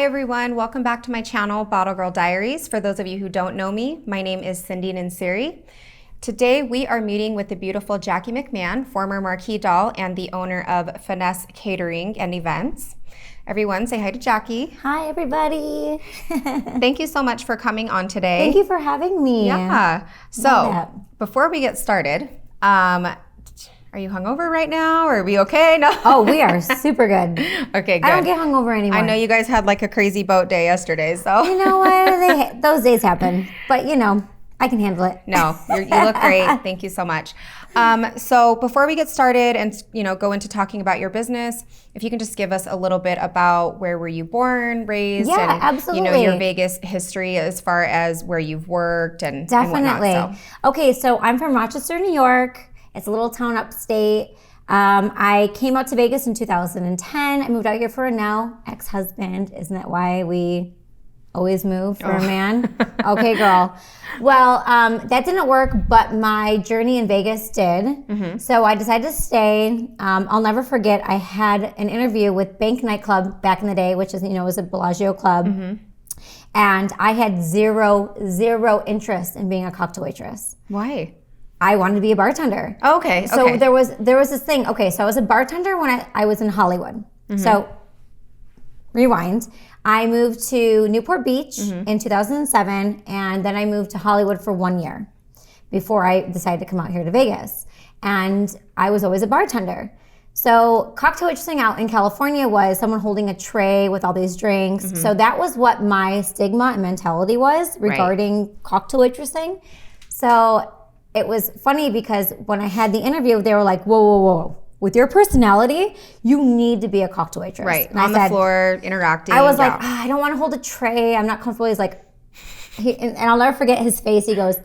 Hi everyone, welcome back to my channel, Bottle Girl Diaries. For those of you who don't know me, my name is Cindy Nansiri. Today we are meeting with the beautiful Jackie McMahon, former Marquee doll and the owner of Finesse Catering and Events. Everyone say hi to Jackie. Hi everybody. Thank you so much for coming on today. Thank you for having me. Yeah. So before we get started, are you hungover right now? Or are we okay? No. Oh, we are super good. Okay, good. I don't get hungover anymore. I know you guys had like a crazy boat day yesterday, so. You know what? Those days happen. But you know, I can handle it. No, you look great. Thank you so much. So before we get started and go into talking about your business, if you can just give us a little bit about where were you born, raised, yeah, and absolutely. Your Vegas history as far as where you've worked and definitely. And whatnot, so. Okay, so I'm from Rochester, New York. It's a little town upstate. I came out to Vegas in 2010. I moved out here for a now ex-husband. Isn't that why we always move for a man? Okay, girl. Well, that didn't work, but my journey in Vegas did. Mm-hmm. So I decided to stay. I'll never forget, I had an interview with Bank Nightclub back in the day, which is, was a Bellagio club. Mm-hmm. And I had zero interest in being a cocktail waitress. Why? I wanted to be a bartender. Oh, okay. So there was this thing. Okay, so I was a bartender when I was in Hollywood. Mm-hmm. So rewind. I moved to Newport Beach in 2007, and then I moved to Hollywood for 1 year before I decided to come out here to Vegas. And I was always a bartender. So cocktail waitressing out in California was someone holding a tray with all these drinks. Mm-hmm. So that was what my stigma and mentality was regarding cocktail waitressing. So it was funny because when I had the interview, they were like, whoa. With your personality, you need to be a cocktail waitress. Right, and on the floor, interacting. I was like, I don't want to hold a tray. I'm not comfortable. He's like, and I'll never forget his face. He goes,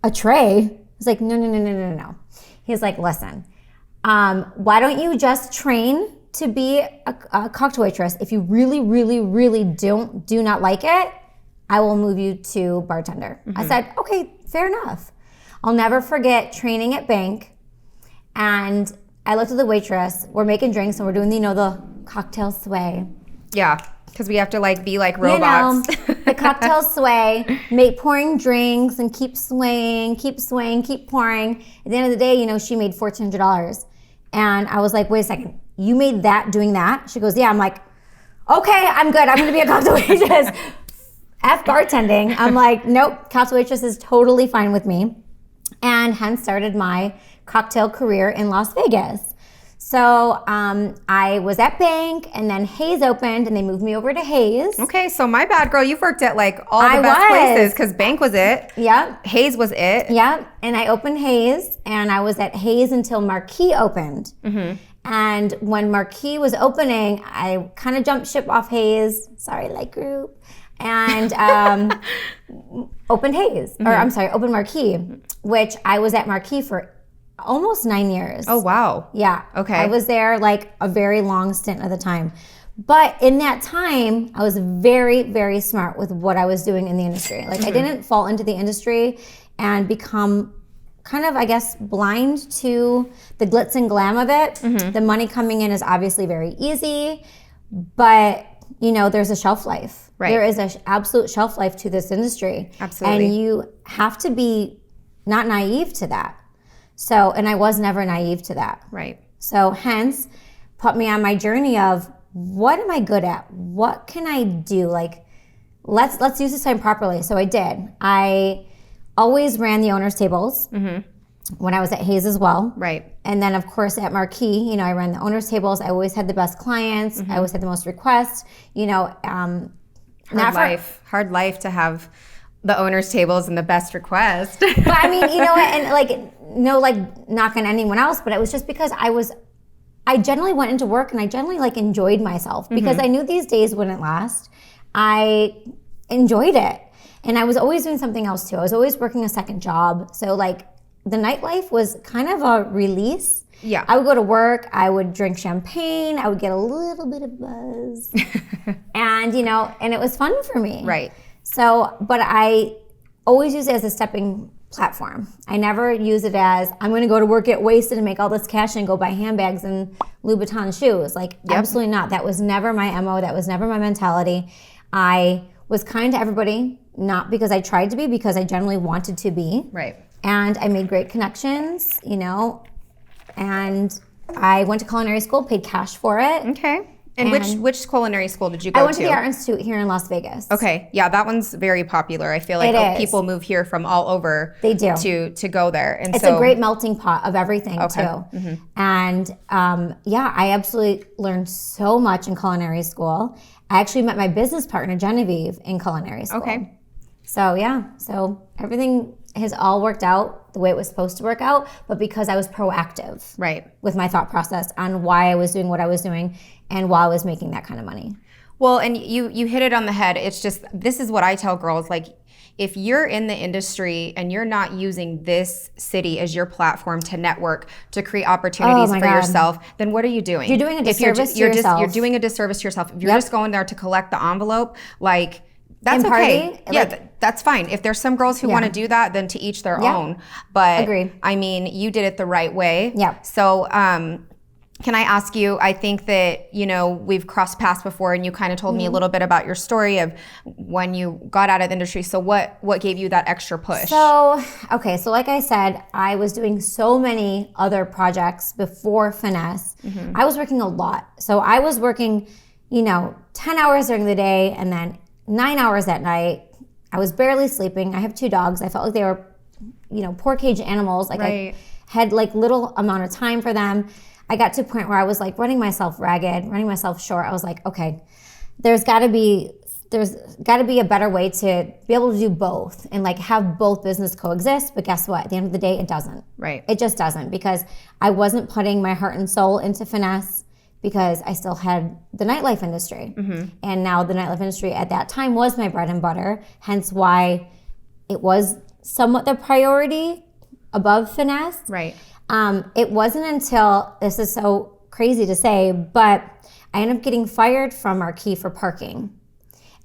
a tray? He's like, no. He's like, listen, why don't you just train to be a cocktail waitress? If you really do not like it, I will move you to bartender. Mm-hmm. I said, okay, fair enough. I'll never forget training at Bank, and I looked at the waitress. We're making drinks and we're doing the cocktail sway. Yeah, because we have to be like robots. The cocktail sway, pouring drinks and keep swaying, keep pouring. At the end of the day, she made $1,400. And I was like, wait a second, you made that doing that? She goes, yeah. I'm like, okay, I'm good. I'm going to be a cocktail waitress. F bartending. I'm like, nope, cocktail waitress is totally fine with me. And hence started my cocktail career in Las Vegas. So I was at Bank, and then Hayes opened, and they moved me over to Hayes. Okay, so my bad, girl. You've worked at all the best places because Bank was it. Yep. Hayes was it. Yep. And I opened Hayes, and I was at Hayes until Marquee opened. Mm-hmm. And when Marquee was opening, I kind of jumped ship off Hayes. Sorry, like group. And opened Hayes, or I'm sorry, opened Marquee, which I was at Marquee for almost 9 years. Oh, wow. Yeah. Okay. I was there a very long stint at the time. But in that time, I was very smart with what I was doing in the industry. I didn't fall into the industry and become kind of, I guess, blind to the glitz and glam of it. Mm-hmm. The money coming in is obviously very easy, but there's a shelf life. Right. There is an absolute shelf life to this industry. Absolutely. And you have to be not naive to that. So, and I was never naive to that. Right. So hence, put me on my journey of what am I good at? What can I do? Let's use this time properly. So I did. I always ran the owner's tables. Mm-hmm. When I was at Hayes as well. Right. And then, of course, at Marquee, I ran the owner's tables. I always had the best clients. Mm-hmm. I always had the most requests. Hard life to have the owner's tables and the best request. But I mean, and knock on anyone else, but it was just because I generally went into work and I generally enjoyed myself because I knew these days wouldn't last. I enjoyed it. And I was always doing something else too. I was always working a second job. So the nightlife was kind of a release. Yeah. I would go to work, I would drink champagne, I would get a little bit of buzz. And, and it was fun for me. Right. So, but I always use it as a stepping platform. I never use it as I'm going to go to work, get wasted, and make all this cash and go buy handbags and Louboutin shoes. Like, absolutely not. That was never my MO. That was never my mentality. I was kind to everybody, not because I tried to be, because I generally wanted to be. Right. And I made great connections, you know, and I went to culinary school, paid cash for it. Okay. And which culinary school did you go to? I went to the Art Institute here in Las Vegas. Okay. Yeah, that one's very popular. I feel like people move here from all over. They do. To go there. And it's a great melting pot of everything too. Mm-hmm. And I absolutely learned so much in culinary school. I actually met my business partner, Genevieve, in culinary school. Okay. So everything has all worked out the way it was supposed to work out, but because I was proactive with my thought process on why I was doing what I was doing and while I was making that kind of money. Well, and you hit it on the head. It's just, this is what I tell girls, like, if you're in the industry and you're not using this city as your platform to network, to create opportunities for yourself, then what are you doing? You're doing a disservice to yourself. You're doing a disservice to yourself. If you're just going there to collect the envelope, like, that's okay. That's fine. If there's some girls who want to do that, then to each their own. But agreed. I mean, you did it the right way. Yeah. So, can I ask you, I think that, you know, we've crossed paths before and you kind of told me a little bit about your story of when you got out of the industry. So what gave you that extra push? So like I said, I was doing so many other projects before Finesse. Mm-hmm. I was working a lot. So I was working, 10 hours during the day and then 9 hours at night. I was barely sleeping. I have 2 dogs. I felt like they were, poor cage animals. Like I had like little amount of time for them. I got to a point where I was like running myself ragged, running myself short. I was like, okay, there's got to be a better way to be able to do both and like have both business coexist. But guess what? At the end of the day, it doesn't. Right. It just doesn't, because I wasn't putting my heart and soul into Finesse because I still had the nightlife industry. Mm-hmm. And now the nightlife industry at that time was my bread and butter, hence why it was somewhat the priority above Finesse. Right. It wasn't until, this is so crazy to say, but I ended up getting fired from Marquee for parking.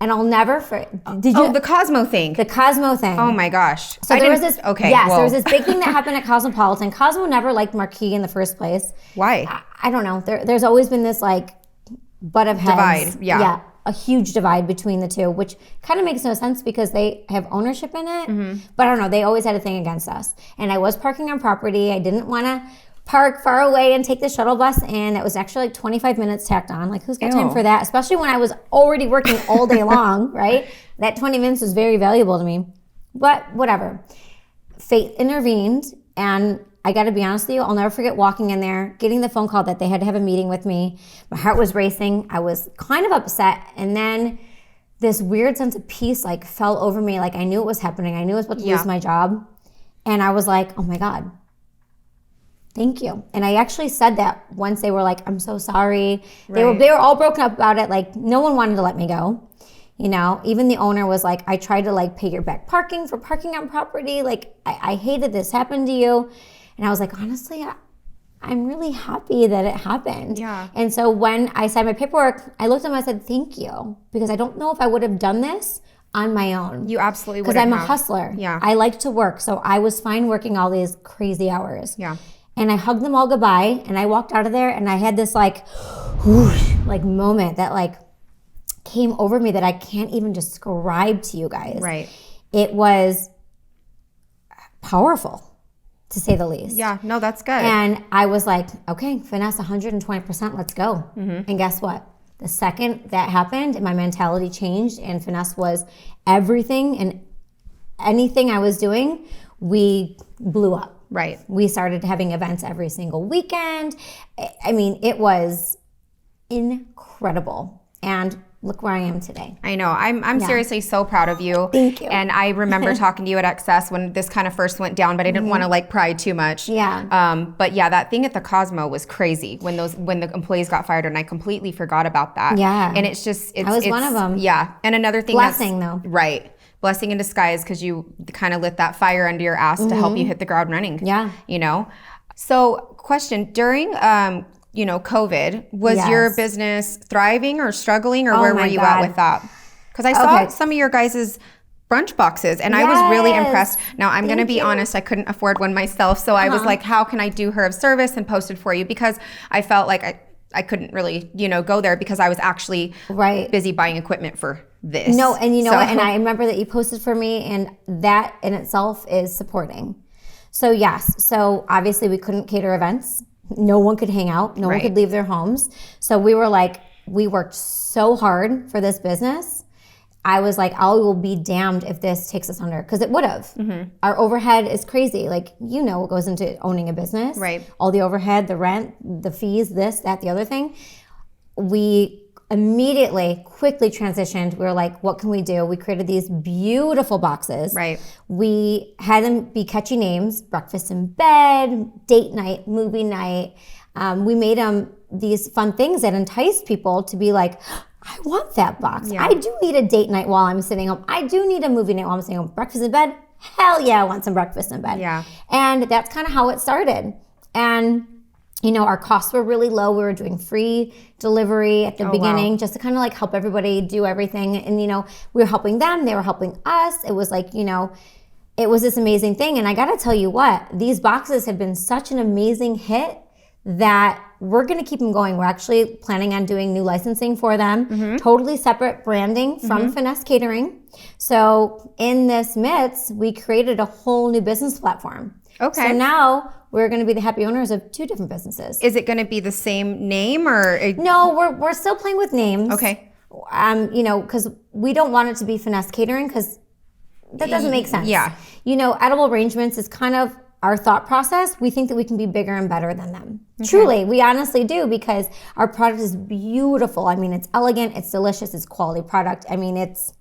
And I'll never the Cosmo thing. The Cosmo thing. Oh my gosh. So there was this there was this big thing that happened at Cosmopolitan. Cosmo never liked Marquee in the first place. Why? I don't know. There's always been this like butt of heads. Divide. Yeah. A huge divide between the two, which kind of makes no sense because they have ownership in it. Mm-hmm. But I don't know, they always had a thing against us. And I was parking on property. I didn't want to park far away and take the shuttle bus in. That was actually like 25 minutes tacked on. Like, who's got time for that? Especially when I was already working all day long, right? That 20 minutes was very valuable to me. But whatever. Fate intervened, and I got to be honest with you, I'll never forget walking in there, getting the phone call that they had to have a meeting with me. My heart was racing. I was kind of upset. And then this weird sense of peace like fell over me. Like I knew it was happening. I knew I was about to lose my job. And I was like, oh my God, thank you. And I actually said that once they were like, I'm so sorry. Right. They were all broken up about it. Like no one wanted to let me go. Even the owner was like, I tried to like pay your back parking for parking on property. Like I hated this happened to you. And I was like, honestly, I'm really happy that it happened. Yeah. And so when I signed my paperwork, I looked at them and I said, thank you. Because I don't know if I would have done this on my own. You absolutely would have. Because I'm a hustler. Yeah. I like to work. So I was fine working all these crazy hours. Yeah. And I hugged them all goodbye. And I walked out of there and I had this like, whoosh, like moment that like came over me that I can't even describe to you guys. Right. It was powerful, to say the least. Yeah, no, that's good. And I was like, okay, Finesse 120%, let's go. Mm-hmm. And guess what? The second that happened, my mentality changed, and Finesse was everything and anything I was doing, we blew up. Right. We started having events every single weekend. I mean, it was incredible. And look where I am today. I know. I'm seriously so proud of you. Thank you. And I remember talking to you at XS when this kind of first went down, but I didn't want to like pry too much. Yeah. But yeah, that thing at the Cosmo was crazy when the employees got fired, and I completely forgot about that. Yeah. And it's just I was one of them. Yeah. And another thing blessing though. Right. Blessing in disguise, because you kind of lit that fire under your ass to help you hit the ground running. Yeah. So question, during COVID, was your business thriving or struggling, or where were you at with that? Because I saw some of your guys' brunch boxes, and I was really Yes. impressed. Now, I'm going to Thank be you. honest, I couldn't afford one myself, so I was like, how can I do her of service and post it for you? Because I felt like I couldn't really, go there because I was actually Right. busy buying equipment for this. No, and you know So- what? And I remember that you posted for me, and that in itself is supporting. So yes, so obviously we couldn't cater events. No one could hang out. No one Right. could leave their homes. So we were like, we worked so hard for this business. I was like, I will be damned if this takes us under, because it would have. Mm-hmm. Our overhead is crazy. Like, what goes into owning a business. Right. All the overhead, the rent, the fees, this, that, the other thing. We immediately, quickly transitioned. We were like, what can we do? We created these beautiful boxes. Right. We had them be catchy names: breakfast in bed, date night, movie night. We made them these fun things that enticed people to be like, I want that box. Yeah. I do need a date night while I'm sitting home. I do need a movie night while I'm sitting home. Breakfast in bed? Hell yeah, I want some breakfast in bed. Yeah. And that's kind of how it started. And our costs were really low. We were doing free delivery at the beginning, just to kind of like help everybody do everything. And, we were helping them. They were helping us. It was like, it was this amazing thing. And I got to tell you what, these boxes have been such an amazing hit that we're going to keep them going. We're actually planning on doing new licensing for them, totally separate branding from Finesse Catering. So in this midst, we created a whole new business platform. Okay. So now we're going to be the happy owners of 2 different businesses. Is it going to be the same name or? No, we're still playing with names. Okay. Because we don't want it to be Finesse Catering, because that doesn't make sense. Yeah. Edible Arrangements is kind of our thought process. We think that we can be bigger and better than them. Okay. Truly, we honestly do, because our product is beautiful. I mean, it's elegant, it's delicious, it's quality product. I mean, it's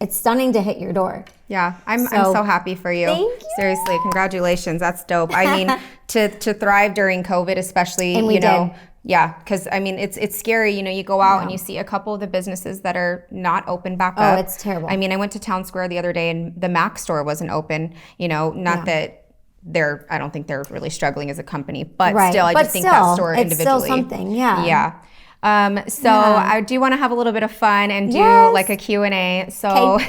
stunning to hit your door. Yeah, I'm so happy for you. Thank you. Seriously, congratulations. That's dope. I mean, to thrive during COVID, especially, And we did. Yeah, because I mean, it's scary. You go out and you see a couple of the businesses that are not open back up. Oh, it's terrible. I mean, I went to Town Square the other day and the Mac store wasn't open. Not that I don't think they're really struggling as a company, but still, I just think that store it's individually. still something, yeah. Yeah. I do want to have a little bit of fun and do like a Q&A. So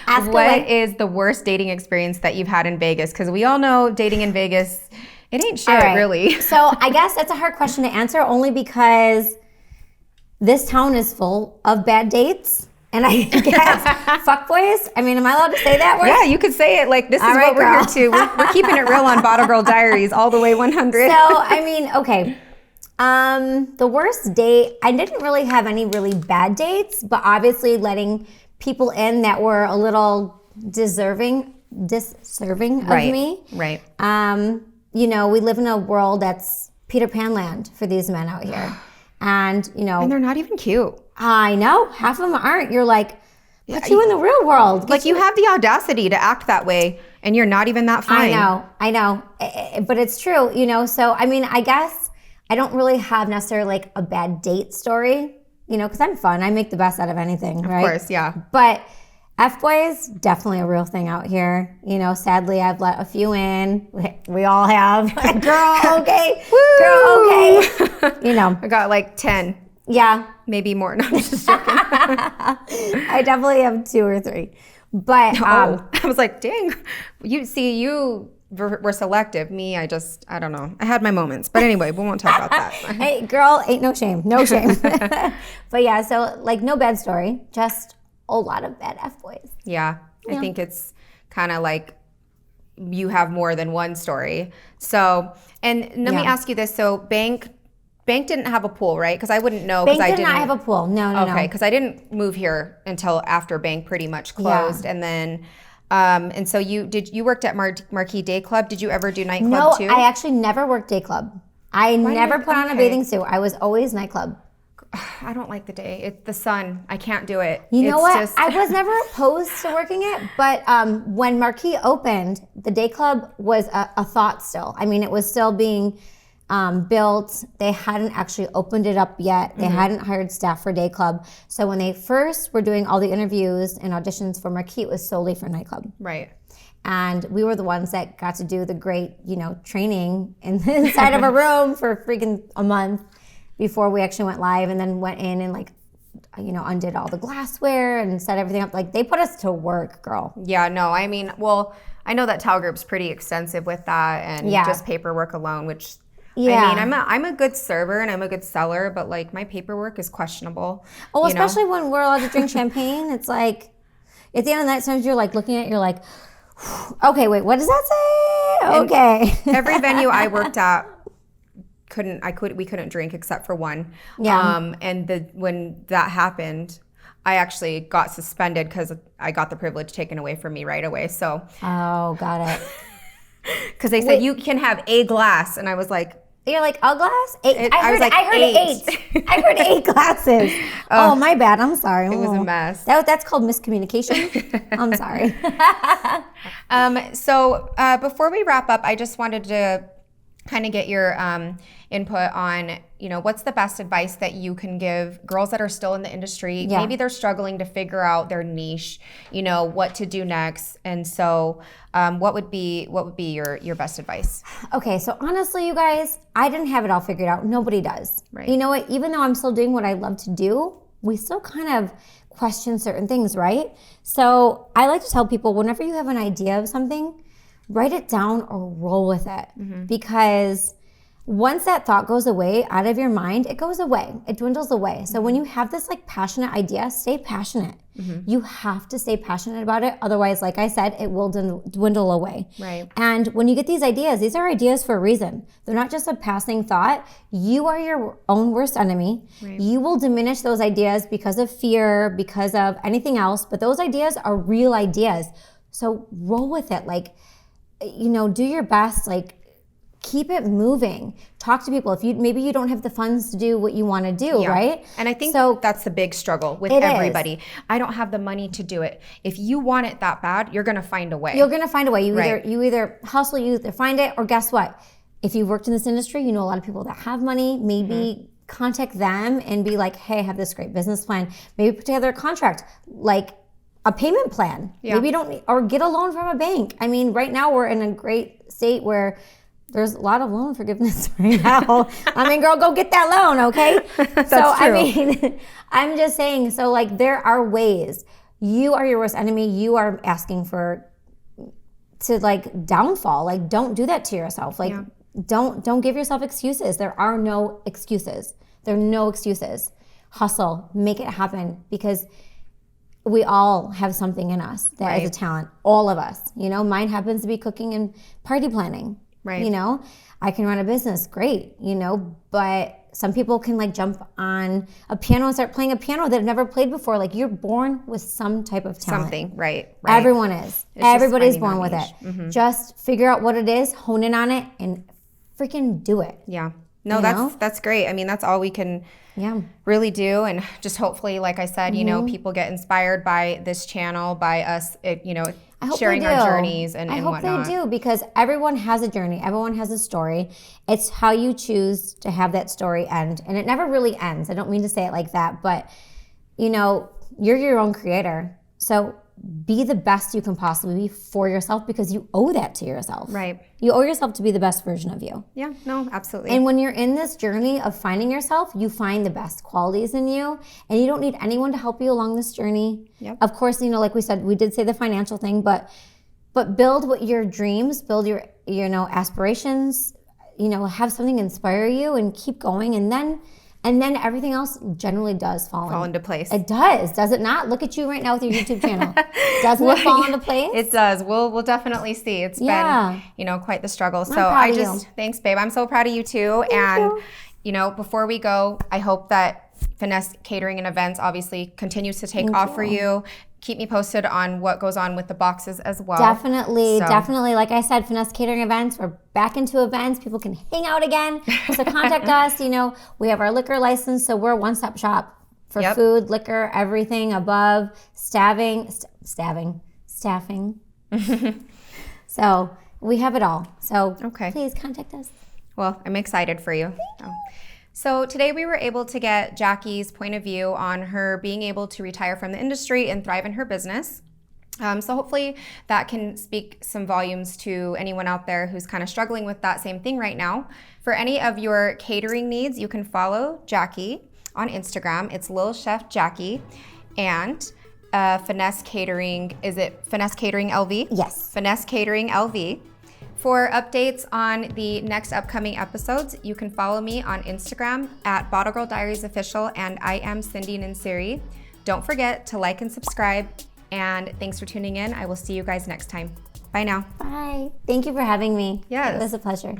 Ask what away. is the worst dating experience that you've had in Vegas? Because we all know dating in Vegas, it ain't shit, really. So I guess that's a hard question to answer, only because this town is full of bad dates. And I guess fuckboys. I mean, am I allowed to say that word? Yeah, you could say it. Like, this is right, what we're girl. here to. We're keeping it real on Bottle Girl Diaries, all the way 100. So, I mean, okay. The worst date, I didn't really have any really bad dates, but obviously letting people in that were a little disserving of me. Right. We live in a world that's Peter Pan land for these men out here. And, And they're not even cute. I know, half of them aren't. You're like, put you in the real world. Like, you have the audacity to act that way, and you're not even that fine. I know. But it's true, So, I mean, I guess I don't really have necessarily like a bad date story, because I'm fun. I make the best out of anything, right? Of course, yeah. But F-boys, definitely a real thing out here. Sadly, I've let a few in. We all have. Girl, okay. Girl, okay. I got like 10. Yeah. Maybe more. No, I'm just joking. I definitely have 2 or 3. But I was like, dang, you were selective. Me, I don't know. I had my moments. But anyway, we won't talk about that. Hey, girl, ain't no shame. No shame. But yeah, so like no bad story, just a lot of bad F-boys. Yeah. I think it's kind of like you have more than one story. So, and let me ask you this. So Bank didn't have a pool, right? Because I wouldn't know. Bank did not have a pool. No. Okay, because I didn't move here until after Bank pretty much closed, and then, and so you worked at Marquee Day Club. Did you ever do nightclub too? No, I actually never worked day club. I never put on a bathing suit. I was always nightclub. I don't like the day. It's the sun. I can't do it. You know what? I was never opposed to working it, but when Marquee opened, the day club was a thought still. I mean, it was still being built. They hadn't actually opened it up yet. They hadn't hired staff for day club. So when they first were doing all the interviews and auditions for Marquee, it was solely for nightclub. Right. And we were the ones that got to do the great, training inside of a room for freaking a month before we actually went live, and then went in and undid all the glassware and set everything up. Like, they put us to work, girl. Yeah, no, I mean, well, I know that Towel Group's pretty extensive with that and just paperwork alone, which I mean, I'm a good server and I'm a good seller, but like my paperwork is questionable. Oh, especially when we're allowed to drink champagne. It's like, at the end of the night, sometimes you're like looking at it, you're like, okay, wait, what does that say? Okay. Every venue I worked at, we couldn't drink except for one. Yeah. And when that happened, I actually got suspended because I got the privilege taken away from me right away. So. Oh, got it. Because they said you can have a glass, and I was like. You're like, a glass? Eight. I heard 8. I heard 8 glasses. Oh, my bad. I'm sorry. It was a mess. That's called miscommunication. I'm sorry. So before we wrap up, I just wanted to kind of get your input on, what's the best advice that you can give girls that are still in the industry? Yeah. Maybe they're struggling to figure out their niche, what to do next. And so what would be your best advice? Okay, so honestly, you guys, I didn't have it all figured out. Nobody does. Right. You know what? Even though I'm still doing what I love to do, we still kind of question certain things, right? So I like to tell people, whenever you have an idea of something, write it down or roll with it. Mm-hmm. Because once that thought goes away out of your mind, it goes away. It dwindles away. So when you have this like passionate idea, stay passionate. Mm-hmm. You have to stay passionate about it. Otherwise, like I said, it will dwindle away. Right. And when you get these are ideas for a reason. They're not just a passing thought. You are your own worst enemy. Right. You will diminish those ideas because of fear, because of anything else. But those ideas are real ideas. So roll with it. Like, do your best. Like, keep it moving. Talk to people. If maybe you don't have the funds to do what you want to do, right? And I think that's the big struggle with everybody. Is. I don't have the money to do it. If you want it that bad, you're going to find a way. You're going to find a way. You either hustle, you either find it, or guess what? If you've worked in this industry, you know a lot of people that have money. Maybe contact them and be like, hey, I have this great business plan. Maybe put together a contract, like a payment plan. Yeah. Maybe or get a loan from a bank. I mean, right now we're in a great state where there's a lot of loan forgiveness right now. I mean, girl, go get that loan, okay? That's true. I mean, I'm just saying, so like there are ways. You are your worst enemy. You are asking to like downfall. Like, don't do that to yourself. Like, don't give yourself excuses. There are no excuses. There are no excuses. Hustle, make it happen, because we all have something in us that is a talent. All of us. Mine happens to be cooking and party planning. Right. I can run a business, great, but some people can like jump on a piano and start playing a piano that have never played before. Like, you're born with some type of talent. Something, right. Everyone is. Everybody's born with it. Mm-hmm. Just figure out what it is, hone in on it, and freaking do it. Yeah. No, that's great. I mean, that's all we can really do. And just hopefully, like I said, people get inspired by this channel, by us, sharing our journeys and whatnot. I hope they do, because everyone has a journey. Everyone has a story. It's how you choose to have that story end. And it never really ends. I don't mean to say it like that, but you're your own creator. So be the best you can possibly be for yourself, because you owe that to yourself. Right. You owe yourself to be the best version of you. Yeah, no, absolutely. And when you're in this journey of finding yourself, you find the best qualities in you, and you don't need anyone to help you along this journey. Yep. Of course, like we said, we did say the financial thing, but build what your dreams, build your aspirations, have something inspire you and keep going, and then everything else generally does fall into place. It does it not? Look at you right now with your YouTube channel. Doesn't it fall into place? It does. We'll definitely see. It's been, quite the struggle. So thanks, babe. I'm so proud of you too. Thank you. Before we go, I hope that Finesse Catering and Events obviously continues to take off for you. Keep me posted on what goes on with the boxes as well. Definitely. Like I said, Finesse Catering Events, we're back into events. People can hang out again. So contact us. We have our liquor license, so we're a one-stop shop for food, liquor, everything above, staffing. So we have it all. So please contact us. Well, I'm excited for you. So today we were able to get Jackie's point of view on her being able to retire from the industry and thrive in her business. So hopefully that can speak some volumes to anyone out there who's kind of struggling with that same thing right now. For any of your catering needs, you can follow Jackie on Instagram. It's Lil Chef Jackie and Finesse Catering. Is it Finesse Catering LV? Yes. Finesse Catering LV. For updates on the next upcoming episodes, you can follow me on Instagram at Bottle Girl Diaries Official, and I am Cindy Nansiri. Don't forget to like and subscribe, and thanks for tuning in. I will see you guys next time. Bye now. Bye. Thank you for having me. Yes. It was a pleasure.